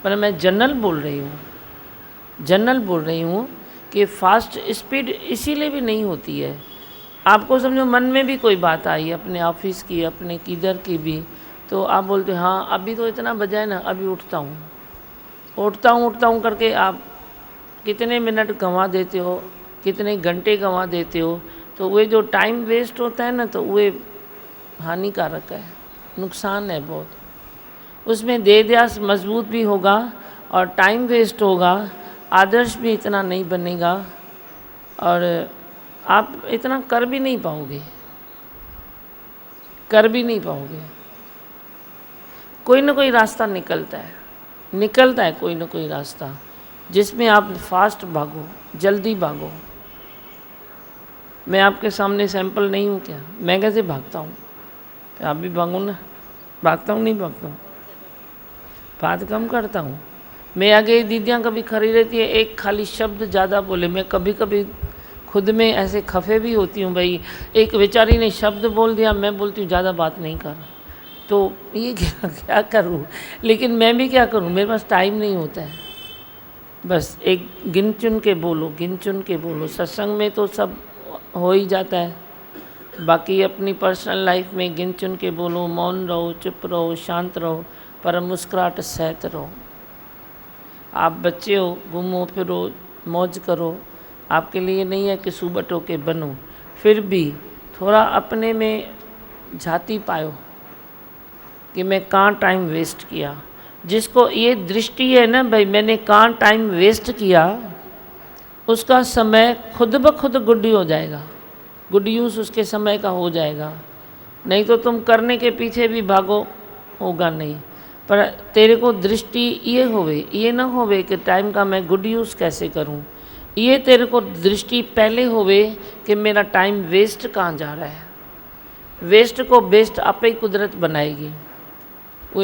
पर मैं जनरल बोल रही हूँ कि फास्ट स्पीड इसीलिए भी नहीं होती है। आपको समझो मन में भी कोई बात आई, अपने ऑफिस की, अपने किधर की भी, तो आप बोलते हो हाँ अभी तो इतना बजा है ना, अभी उठता हूँ करके आप कितने मिनट गंवा देते हो, कितने घंटे गंवा देते हो। तो वे जो टाइम वेस्ट होता है ना, तो वे हानिकारक है, नुकसान है बहुत। उसमें देह ध्यास मजबूत भी होगा और टाइम वेस्ट होगा, आदर्श भी इतना नहीं बनेगा, और आप इतना कर भी नहीं पाओगे। कोई ना कोई रास्ता निकलता है कोई ना कोई रास्ता, जिसमें आप फास्ट भागो, जल्दी भागो। मैं आपके सामने सैंपल नहीं हूँ क्या? मैं कैसे भागता हूँ? तो आप भी भागो ना। भागता हूँ नहीं भागता हूँ? बात कम करता हूँ। मैं आगे दीदियाँ कभी खड़ी रहती है, एक खाली शब्द ज़्यादा बोले, मैं कभी कभी खुद में ऐसे खफे भी होती हूँ। भाई एक बेचारी ने शब्द बोल दिया, मैं बोलती हूँ ज़्यादा बात नहीं कर, तो ये क्या करूँ, लेकिन मैं भी क्या करूँ, मेरे पास टाइम नहीं होता है। बस एक गिन चुन के बोलो, गिन चुन के बोलो। सत्संग में तो सब हो ही जाता है, बाकी अपनी पर्सनल लाइफ में गिन चुन के बोलो, मौन रहो, चुप रहो, शांत रहो, पर मुस्कुराहट सहित रहो। आप बच्चे हो, घूमो फिरो, मौज करो, आपके लिए नहीं है कि सुबटों के बनो, फिर भी थोड़ा अपने में झांती पायो कि मैं कहाँ टाइम वेस्ट किया। जिसको ये दृष्टि है ना भाई मैंने कहाँ टाइम वेस्ट किया, उसका समय खुद ब खुद गुड हो जाएगा, गुड यूज़ उसके समय का हो जाएगा। नहीं तो तुम करने के पीछे भी भागो, होगा नहीं। पर तेरे को दृष्टि ये होवे, ये ना होवे कि टाइम का मैं गुड यूज़ कैसे करूं, ये तेरे को दृष्टि पहले होवे कि मेरा टाइम वेस्ट कहाँ जा रहा है। वेस्ट को बेस्ट आपे ही कुदरत बनाएगी, वो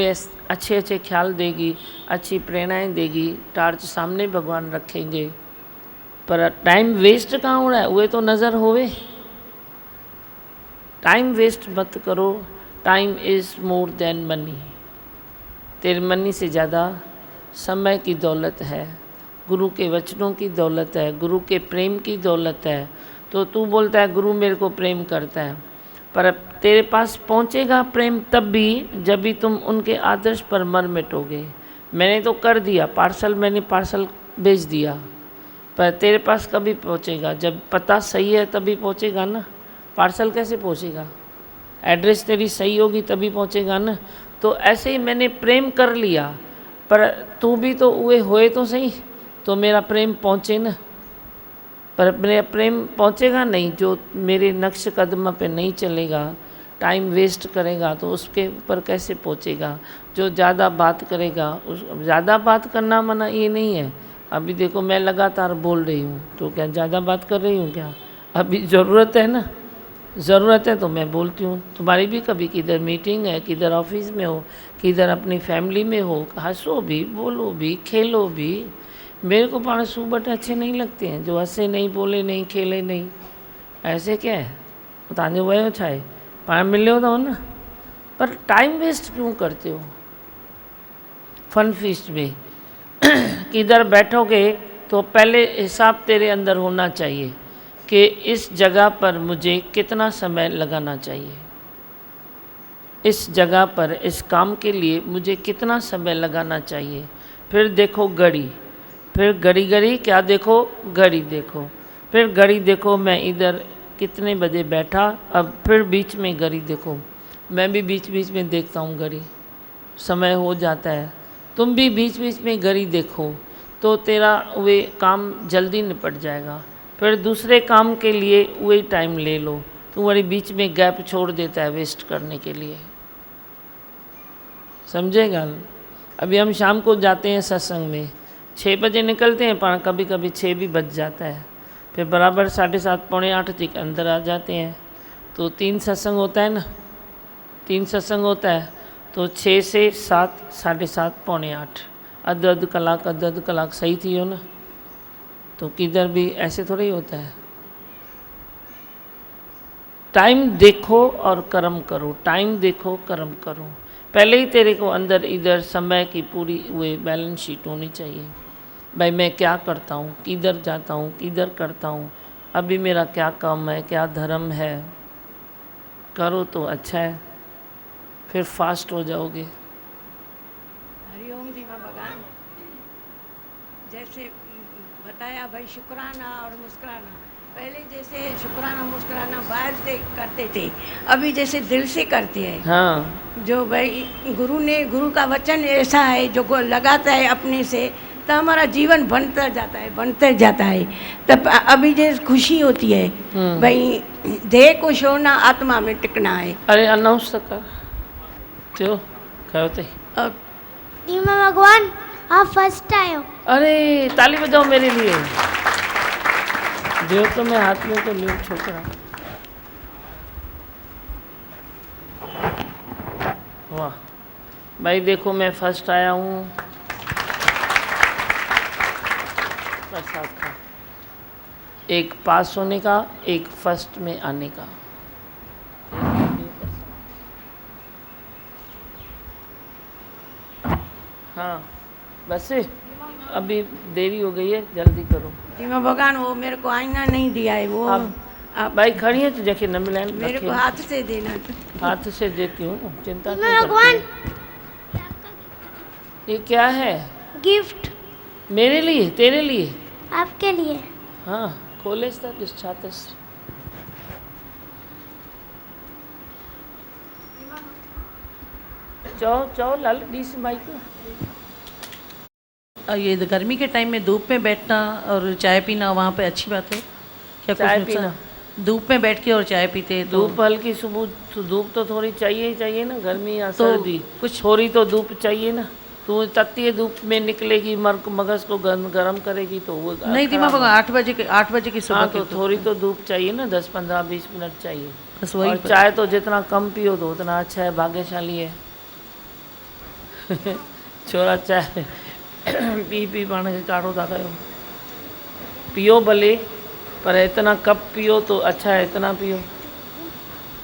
अच्छे अच्छे ख्याल देगी, अच्छी प्रेरणाएं देगी, टार्च सामने भगवान रखेंगे। पर टाइम वेस्ट कहाँ हो रहा है वो तो नज़र होवे। टाइम वेस्ट मत करो, time is more than money. तेरे मनी से ज़्यादा समय की दौलत है, गुरु के वचनों की दौलत है, गुरु के प्रेम की दौलत है। तो तू बोलता है गुरु मेरे को प्रेम करता है, पर तेरे पास पहुंचेगा प्रेम तब भी जब भी तुम उनके आदर्श पर मर मिटोगे। मैंने तो कर दिया पार्सल, मैंने पार्सल भेज दिया, पर तेरे पास कभी पहुंचेगा जब पता सही है तभी पहुंचेगा ना। पार्सल कैसे पहुंचेगा, एड्रेस तेरी सही होगी तभी पहुंचेगा ना। तो ऐसे ही मैंने प्रेम कर लिया, पर तू भी तो हुए होए तो सही, तो मेरा प्रेम पहुँचे ना। पर मेरा प्रेम पहुँचेगा नहीं जो मेरे नक्श कदम पे नहीं चलेगा, टाइम वेस्ट करेगा, तो उसके ऊपर कैसे पहुँचेगा। जो ज़्यादा बात करेगा, उस ज़्यादा बात करना मना ये नहीं है। अभी देखो मैं लगातार बोल रही हूँ, तो क्या ज़्यादा बात कर रही हूँ क्या? अभी ज़रूरत है ना, ज़रूरत है तो मैं बोलती हूँ। तुम्हारी भी कभी किधर मीटिंग है, किधर ऑफिस में हो, किधर अपनी फैमिली में हो, हंसो भी, बोलो भी, खेलो भी। मेरे को 500 बट अच्छे नहीं लगते हैं जो हंसे नहीं, बोले नहीं, खेले नहीं। ऐसे क्या है, तव्हांजो वयो छा आहे, पाण मिलियो अथव न। पर टाइम वेस्ट क्यों करते हो फन फीस्ट में? किधर बैठोगे तो पहले हिसाब तेरे अंदर होना चाहिए कि इस जगह पर मुझे कितना समय लगाना चाहिए, इस जगह पर इस काम के लिए मुझे कितना समय लगाना चाहिए। फिर देखो घड़ी, फिर घड़ी क्या देखो, घड़ी देखो, फिर घड़ी देखो मैं इधर कितने बजे बैठा, अब फिर बीच में घड़ी देखो। मैं भी बीच बीच में देखता हूँ घड़ी, समय हो जाता है। तुम भी बीच बीच में घड़ी देखो तो तेरा वे काम जल्दी निपट जाएगा। फिर दूसरे काम के लिए वही टाइम ले लो, तुम्हारी बीच में गैप छोड़ देता है वेस्ट करने के लिए। समझेगा? अभी हम शाम को जाते हैं सत्संग में, 6 बजे निकलते हैं, पर कभी कभी 6 भी बज जाता है। फिर बराबर 7:30 पौने 8 तक अंदर आ जाते हैं। तो 3 सत्संग होता है ना, 3 सत्संग होता है, तो 6 से 7, 7:30 पौने 8, अध कलाक सही थी हो ना। तो किधर भी ऐसे थोड़ा ही होता है। टाइम देखो और कर्म करो, टाइम देखो कर्म करो। पहले ही तेरे को अंदर इधर समय की पूरी वे बैलेंस शीट होनी चाहिए। भाई मैं क्या करता हूँ, किधर जाता हूँ, किधर करता हूँ, अभी मेरा क्या काम है, क्या धर्म है, करो तो अच्छा है, फिर फास्ट हो जाओगे। हरिओम जी माँ भगवान। जैसे बताया भाई शुक्राना और मुस्कुराना, पहले जैसे शुक्राना मुस्कुराना बाहर से करते थे, अभी जैसे दिल से करते हैं। हाँ, जो भाई गुरु का वचन ऐसा है जो लगाता है अपने से, तो हमारा जीवन बनता जाता है। तब अभी जैसे खुशी होती है भाई, देह को छोड़ना आत्मा में टिकना है। अरे अनाउंस कर जो कहते भगवान आप फर्स्ट आए हो। अरे ताली बजाओ मेरे लिए। जो तो मैं हाथ में तो लियो छोकरा। वाह भाई, देखो मैं फर्स्ट आया हूँ। प्रसाद का, एक पास होने का, एक फर्स्ट में आने का। बस अभी देरी हो गई है, जल्दी करो। दिमा भगवान वो मेरे को आईना नहीं दिया है, वो आप भाई खड़ी है तो देखे न मिले, मेरे को हाथ से देना। हाथ से देती हूँ, चिंता दिमा क्यों भगवान करती हो? ये क्या है? गिफ्ट मेरे लिए, तेरे लिए, आपके लिए। हाँ खोले किस छात्र चौ लाल 20 माइक। ये गर्मी के टाइम में धूप में बैठना और चाय पीना वहाँ पे अच्छी बात है क्या? चाय कुछ नुकसान? पीना, धूप में बैठ के और चाय पीते हैं तो धूप हल्की सुबह तो धूप तो थोड़ी चाहिए ही चाहिए ना, गर्मी या तो सर्दी कुछ थोड़ी तो धूप चाहिए ना। तो तत्ती धूप में निकलेगी, मगज को गरम करेगी तो वो नहीं दिमाग 8 बजे की सुबह हाँ, की तो थोड़ी तो धूप चाहिए ना, 10 15 20 मिनट चाहिए। बस वही और चाय तो जितना कम पियो तो उतना अच्छा है, भाग्यशाली है। छोरा चाय पी पाण खे काढ़ो था कयो, पियो भले पर इतना कप पियो तो अच्छा है, इतना पियो।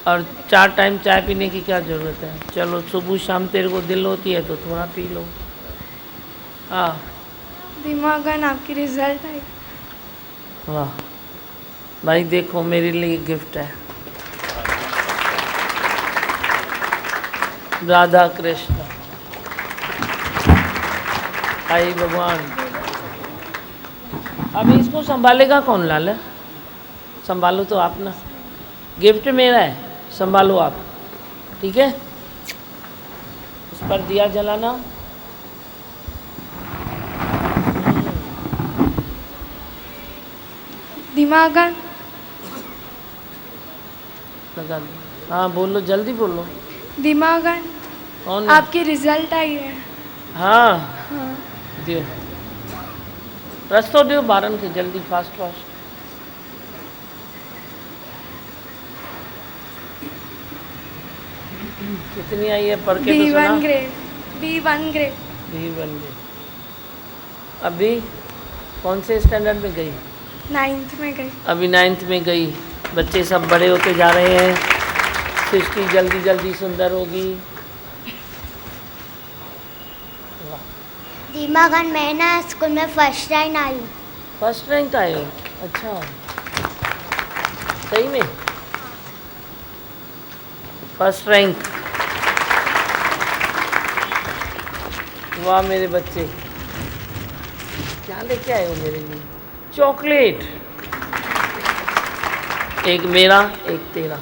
और 4 टाइम चाय पीने की क्या ज़रूरत है? चलो सुबह शाम तेरे को दिल होती है तो थोड़ा पी लो। हाँ दिमागन आपकी रिजल्ट आई। वाह भाई, देखो मेरे लिए गिफ्ट है। राधा कृष्ण, आई भगवान। अभी इसको संभालेगा कौन लाल? संभालो तो आप ना, गिफ्ट मेरा है, संभालो आप, ठीक है? उस पर दिया जलाना। दिमागन लगा दो। हाँ बोलो, जल्दी बोलो। दिमागन कौन? आपकी रिजल्ट आई है। हाँ हाँ। दियो, रस्तो दियो ॿारनि खे जल्दी, फास्ट फास्ट। कितनी आई है पढ़ के तो सुना। B1 grade, B1 grade. B1 grade. अभी कौन से स्टैंडर्ड में गई? 9th में गई। अभी 9th में गई। बच्चे सब बड़े होते जा रहे हैं, सृष्टि जल्दी जल्दी सुंदर होगी। दिमागन मैं ना स्कूल में फर्स्ट रैंक आई हूँ। फर्स्ट रैंक आए हो? अच्छा, सही में फर्स्ट रैंक। वाह मेरे बच्चे, क्या लेके आए हो मेरे लिए? चॉकलेट, एक मेरा एक तेरा।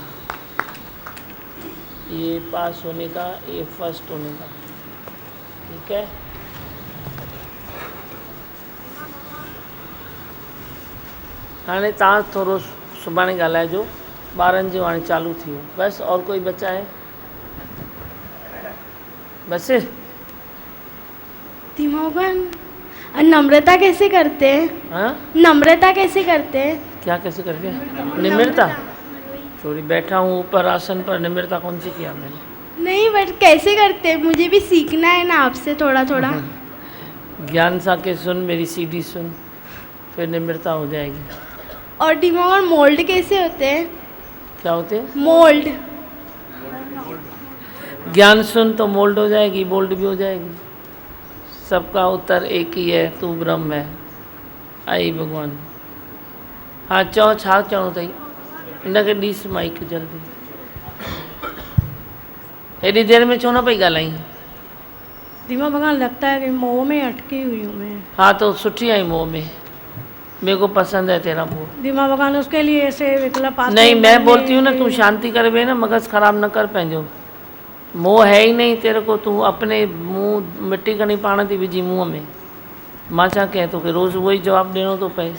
ये पास होने का, ये फर्स्ट होने का, ठीक है? हाणे तव्हां थोरो सुभाणे ॻाल्हाइजो, ॿारनि जो हाणे चालू थी वियो। बस और कोई बचा है? बस दिमागन नम्रता कैसे करते हैं? हाँ, नम्रता कैसे करते हैं? क्या कैसे करके? निम्रता, थोड़ी बैठा हूँ ऊपर आसन पर, निम्रता कौन सी किया मैंने? नहीं बट कैसे करते हैं, मुझे भी सीखना है ना आपसे थोड़ा थोड़ा। ज्ञान सा के सुन, मेरी सीधी सुन, फिर निम्रता हो जाएगी। और दिमागन मोल्ड कैसे होते हैं? क्या होते हैं? मोल्ड। ज्ञान सुन तो मोल्ड हो जाएगी, बोल्ड भी हो जाएगी। सबका उत्तर एक ही है, तू ब्रह्म है। आई भगवान। हाँ चओ, छा चवणो अथई? हिनखे ॾीस माइक जल्दी। हेॾी देर में छो न पई ॻाल्हाई? दिमाग भगवान लगता है कि मोह में अटकी हुई हूँ मैं। हाँ तो सुठी आई मोह में, मेरे को पसंद है तेरा मोह। दिमाग भगवान उसके लिए ऐसे विकला पात्र नहीं मैं बोलती हूँ ना, तू शांति कर बे ना, मगज खराब न कर पंहिंजो। मोह है ही नहीं तेरे को, तू अपने मुंह मिट्टी खणी पाण थी विझी मुंह में। मां छा कहें तोखे, रोज़ वही जवाब देना तो पए।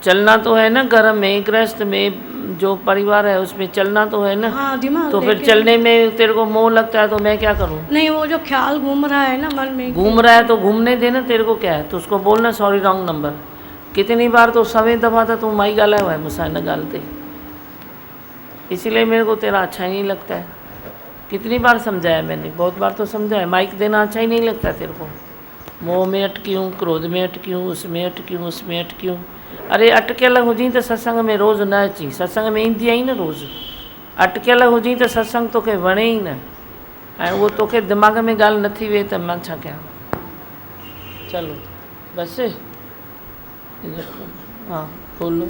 चलना तो है ना घर में, गृहस्थ में जो परिवार है उसमें चलना तो है ना। हाँ दिमाग। तो फिर चलने में तेरे को मोह लगता है तो मैं क्या करूँ? नहीं वो जो ख्याल घूम रहा है ना मन में, घूम रहा है तो घूमने देना, तेरे को क्या है? तो उसको बोलना सॉरी रॉन्ग नंबर। कितनी बार तो 100 दफ़ा तो तू माई ॻाल्हायो है मुझसे न ॻाल्हि ते, इसीलिए मेरे को तेरा अच्छा ही नहीं लगता है। कितनी बार समझाया मैंने, बहुत बार तो समझाया। माइक देना अच्छा ही नहीं लगता तेरे को। मोह में अटकी हूँ, क्रोध में अटकी हूँ, उसमें अटकी हूँ, उसमें अटकी हूँ। अरे अटकियल हुजी त सत्संग में रोज़ न अची, सत्संग में ईंदी आई न रोज़। अटकियल हुजी त सत्संग तोखे वणे ई न, ऐं उहो तोखे दिमाग़ में ॻाल्हि नथी वेहे त मां छा कयां? चलो बस हाँ बोलो।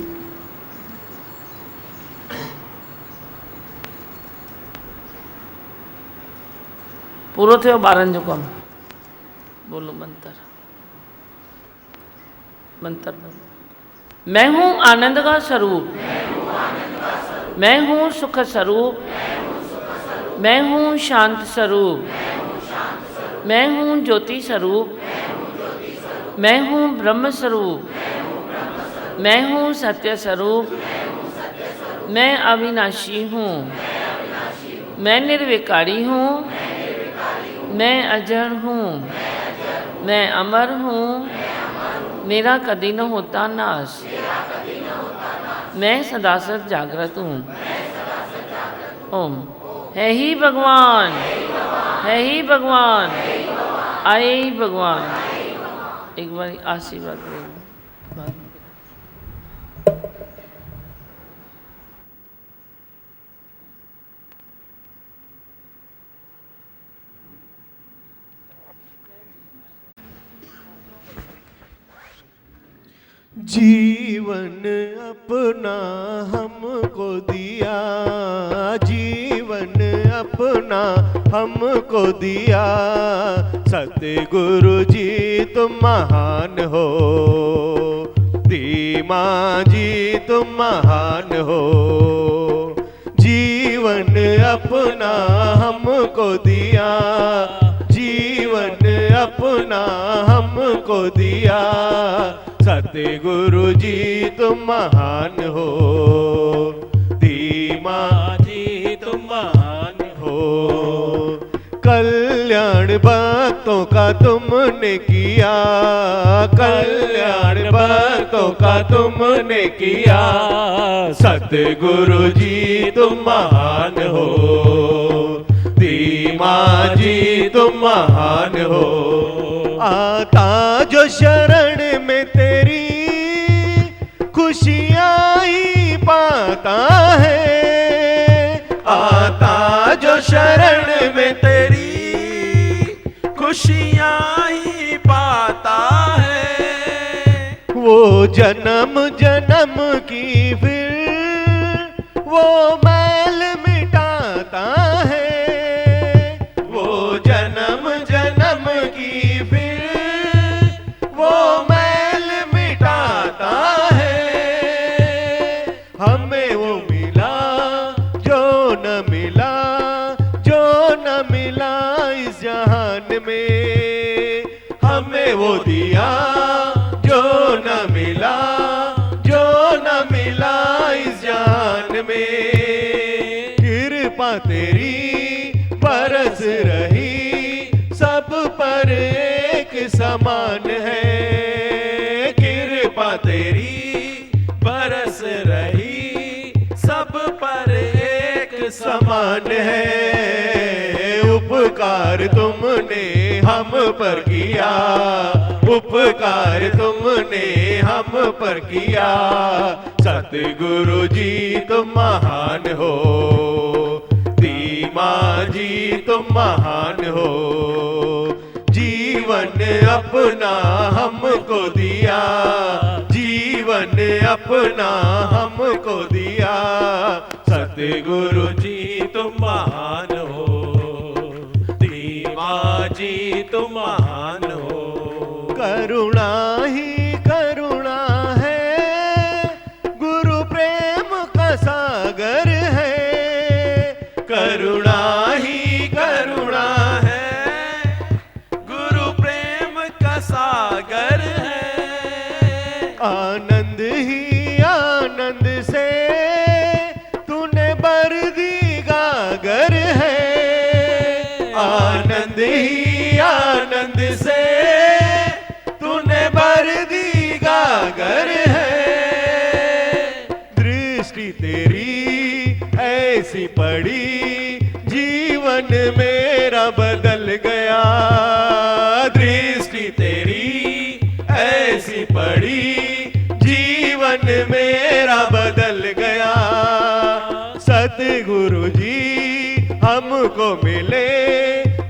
पूरो थियो 12 जो कम बोलो मंत्र मंत्र बोलो। मैं हूँ आनंद का स्वरूप, मैं हूँ सुख स्वरूप, मैं हूँ शांत स्वरूप, मैं हूँ ज्योति स्वरूप, मैं हूँ ब्रह्म स्वरूप, मैं हूँ सत्य स्वरूप, मैं अविनाशी हूँ, मैं निर्विकारी हूँ, मैं अजर हूँ, मैं अमर हूँ, मेरा कभी न होता नाश, मैं सदा सद जागृत हूँ। ओम है ही भगवान, है ही भगवान, आए ही भगवान। एक बार आशीर्वाद ले लो। जीवन अपना हमको दिया, जीवन अपना हमको दिया, सतगुरु जी तुम महान हो, धीमा जी तुम महान हो। जीवन अपना हमको दिया, जीवन अपना हमको दिया, सतगुरु जी तुम महान हो, धीमा जी तुम महान हो। कल्याण भक्तों का तुमने किया, कल्याण भक्तों का तुमने किया, सतगुरु जी तुम महान हो, धीमा जी तुम महान हो। आता जो शरण में तेरी खुशियाँ ही पाता है, आता जो शरण में तेरी खुशियाँ ही पाता है, वो जन्म जन्म की फिर वो मैल मिटाता है, वो जन्म जन्म की फिर वो मैल मिटाता है। हमें वो मिला जो न मिला, जो न मिला इस जहान में, हमें वो दिया जो न मिला, जो न मिला इस जहान में। कृपा तेरी बरस रही सब पर एक समान है, कृपा तेरी बरस रही सब पर एक समान है। उपकार तुमने हम पर किया, उपकार तुमने हम पर किया, सतगुरु जी तुम महान हो, धीमा जी तुम महान हो। जीवन अपना हमको दिया, जीवन अपना हमको दिया, सतगुरु जी तुम महान हो, धीमा जी तुम महान हो। करुणा ही करुणा है, गुरु प्रेम का सागर है, करुणा ही करुणा है, गुरु प्रेम का सागर है। आनंद ही आनंद से तूने भर दी गागर है, आनंद ही आनंद से तूने भर दी गागर है। दृष्टि तेरी ऐसी पड़ी जीवन मेरा बदल गया, दृष्टि तेरी ऐसी पड़ी जीवन मेरा बदल गया। सतगुरु जी हमको मिले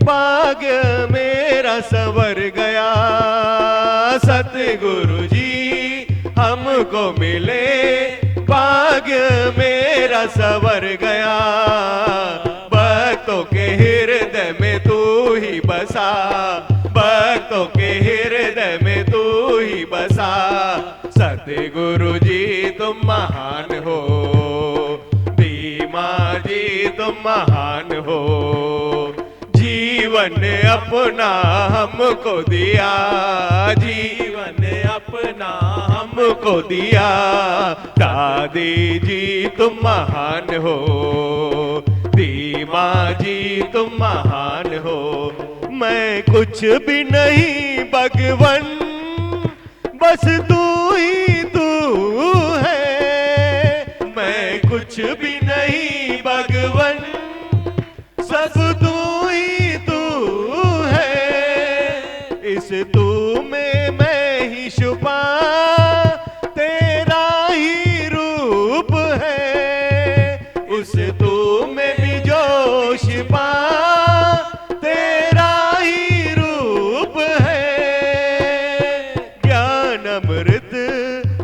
भाग्य मेरा संवर गया। सतगुरु जी हमको मिले, भाग्य मेरा संवर गया। भक्तों के हृदय में तू ही बसा, भक्तों के हृदय में तू ही बसा। सतगुरु जी तुम महान हो, धीमा जी तुम महान हो। जीवन अपना हमको दिया, जीवन अपना हमको दिया। दादी जी तुम महान हो, धीमा जी तुम महान हो। मैं कुछ भी नहीं भगवन, बस तू ही तू है। मैं कुछ भी नहीं भगवन, सब तू ही तू है। इस तू में मैं ही छुपा, तेरा ही रूप है। उस तू में भी जो छिपा, तेरा ही रूप है। ज्ञान अमृत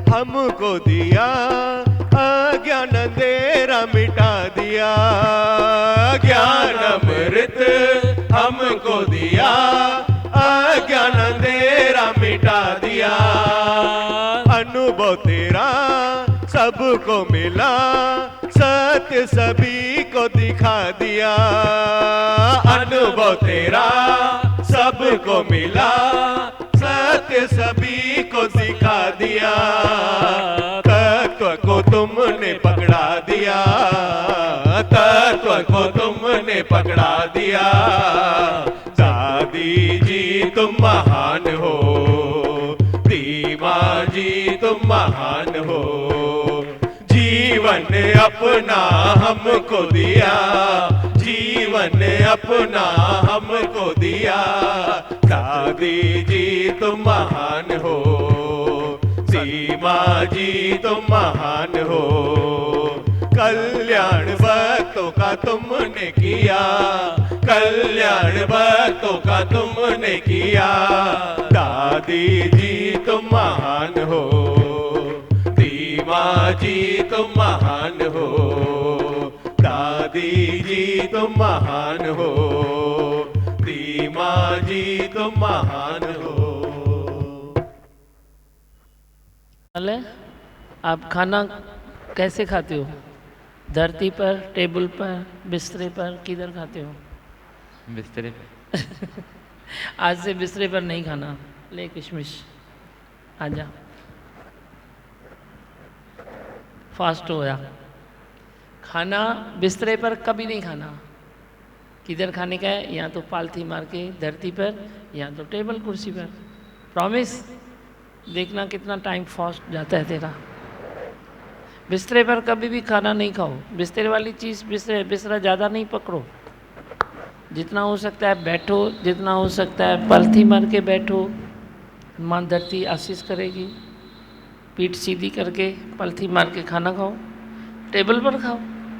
हमको दिया, अज्ञान अंधेरा मिटा दिया। ज्ञान अमृत हमको दिया, अज्ञान अंधेरा मिटा दिया। अनुभव तेरा सबको मिला, सत्य सभी को दिखा दिया। अनुभव तेरा सबको मिला, सत्य सभी को दिखा दिया। तत्व को तुमने पकड़ा दिया, तत्व को तुमने पकड़ा दिया। दादी जी तुम महान हो, धीमा जी तुम महान हो। जीवन अपना हमको दिया, जीवन अपना हमको दिया। दादी जी तुम महान हो, धीमा जी तुम महान हो। कल्याण भक्तों का तुमने किया, कल्याण भक्तों का तुमने किया। दादी जी तुम महान हो, धीमा जी तुम महान हो। दादी जी तुम महान हो, धीमा जी तुम महान हो। आप खाना कैसे खाते हो? धरती पर, टेबल पर, बिस्तरे पर, किधर खाते हो? बिस्तरे पे। आज से बिस्तरे पर नहीं खाना। ले किशमिश, आजा। फास्ट हो या। खाना बिस्तरे पर कभी नहीं खाना। किधर खाने का है? या तो पालथी मार के धरती पर, या तो टेबल कुर्सी पर। प्रॉमिस? देखना कितना टाइम फास्ट जाता है तेरा। बिस्तरे पर कभी भी खाना नहीं खाओ। बिस्तरे वाली चीज़, बिस्तरा ज़्यादा नहीं पकड़ो। जितना हो सकता है बैठो, जितना हो सकता है पलथी मार के बैठो। माँ धरती आशीष करेगी। पीठ सीधी करके पलथी मार के खाना खाओ। टेबल पर खाओ,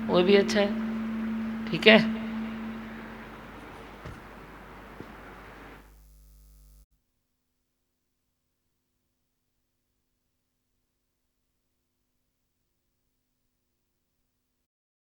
वो भी अच्छा है। ठीक है।